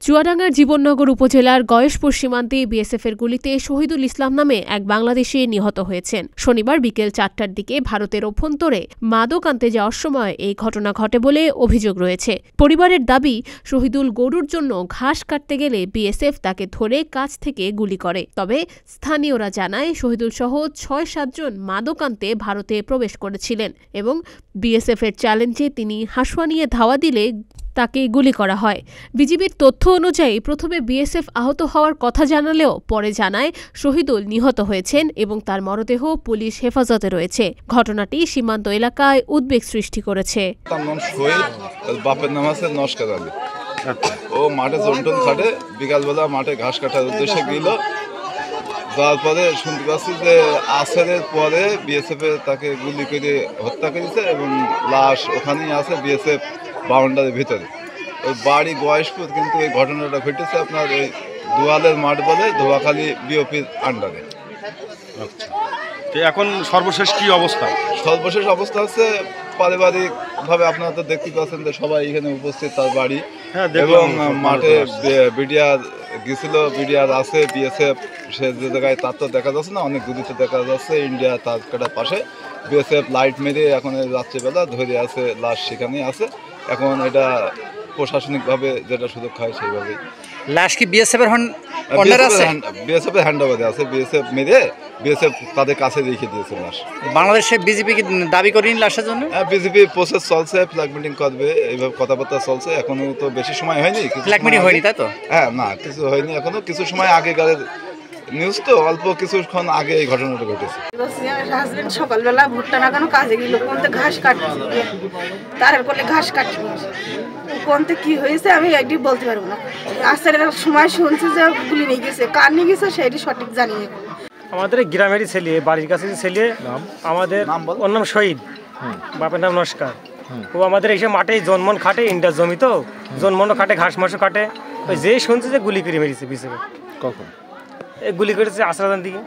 চুয়াডাঙ্গার জীবননগর উপজেলার গয়েশপুর সীমান্তে বিএসএফের গুলিতে শহীদুল ইসলাম নামে এক বাংলাদেশি নিহত হয়েছেন। শনিবার বিকেল ৪টার দিকে ভারতের অভ্যন্তরে মাদক আনতে যাওয়ার সময় এই ঘটনা ঘটে বলে অভিযোগ রয়েছে। পরিবারের দাবি, শহীদুল গরুর জন্য ঘাস কাটতে গেলে বিএসএফ তাকে ধরে কাছ থেকে গুলি করে। তবে স্থানীয়রা জানায়, শহীদুল সহ ৬-৭ জন মাদক আনতে ভারতে প্রবেশ করেছিলেন এবং বিএসএফের চ্যালেঞ্জে তিনি হাসুয়া নিয়ে ধাওয়া দিলে তাকে গুলি করা হয়। বিজিবির তথ্য অনুযায়ী প্রথমে বিএসএফ আহত হওয়ার কথা জানালেও পরে জানায় শহীদুল নিহত হয়েছেন এবং তার মরদেহ পুলিশ হেফাজতে রয়েছে। ঘটনাটি সীমান্ত এলাকায় উদ্বেগ সৃষ্টি করেছে। তার নাম শহীদ, বাপের নাম আছে নস্কার আলী। ও মাঠে জন্টন খাটে, বিকালবেলা মাঠে ঘাস কাটার উদ্দেশ্যে গেল। যাওয়ার পরে শুনতে পাচ্ছি যে আসরের পরে বিএসএফ তাকে গুলি করে হত্যা করেছে এবং লাশ ওখানেই আছে বিএসএফ বাউন্ডারির ভিতরে। ওই বাড়ি গয়েশপুর, কিন্তু এই ঘটনাটা ঘটেছে আপনার ওই দুয়ালের মাঠ বলে ধোয়াখালী বিওপির আন্ডারে। আচ্ছা, তো এখন সর্বশেষ কি অবস্থা? সর্বশেষ অবস্থা হচ্ছে পারিবারিকভাবে আপনারা তো দেখতে পাচ্ছেন যে সবাই এখানে উপস্থিত, তার বাড়ি এবং মাঠে বিডিআর গেছিল, বিডিআর আছে, বিএসএফ সে যে জায়গায় তার তো দেখা যাচ্ছে না, অনেক দূরিতে দেখা যাচ্ছে। ইন্ডিয়া তার কাটার পাশে বিএসএফ লাইট মেরে এখন রাত্রিবেলা ধরে আছে, লাশ সেখানেই আছে। এখন এটা প্রশাসনিকভাবে যেটা সুযোগ হয় সেইভাবেই। লাশ কি বিএসএফ এর বিএসএফ এর হ্যান্ডওভারে আছে। বিএসএফ মেরে বিএসএফ তাদের কাছে রেখে দিয়েছে লাশ। বাংলাদেশে বিজেপি কি দাবি করেনি লাশের জন্য? বিজেপি প্রসেস চলছে, ফ্ল্যাগ মিটিং করবে, এইভাবে কথাবার্তা চলছে। এখনো তো বেশি সময় হয়নি। ফ্ল্যাগ মিটিং হয়নি, তাই তো? হ্যাঁ, না কিছু হয়নি এখনো। কিছু সময় আগেকার নিউজ তো, অল্প কিছুক্ষণ আগে এই ঘটনাটা ঘটেছে। হাজবেন্ড সকালবেলা ভুট্টা লাগানো কাজে গেল, কোনতে ঘাস কাটছে, তার কোলে ঘাস কাটছে, কোনতে কি হয়েছে আমি একটি বলতে পারবো না। আসার সময় শুনছি যে গুলি নিয়ে গেছে, কার নিয়ে গেছে সেটি সঠিক জানি না। আমাদের গ্রামেরই ছেলে, বাড়ির কাছে ছেলে, আমাদের ওর নাম শহীদ, বাপের নাম নস্কার। ও আমাদের এসে মাঠে জন্মন খাটে, ইন্টার জমি তো জন্মনও খাটে, ঘাস মাসও খাটে। ওই যে শুনছে যে গুলি করে মেরেছে বিসেফে। কখন গুলি করেছে? আশরাদান দিকে।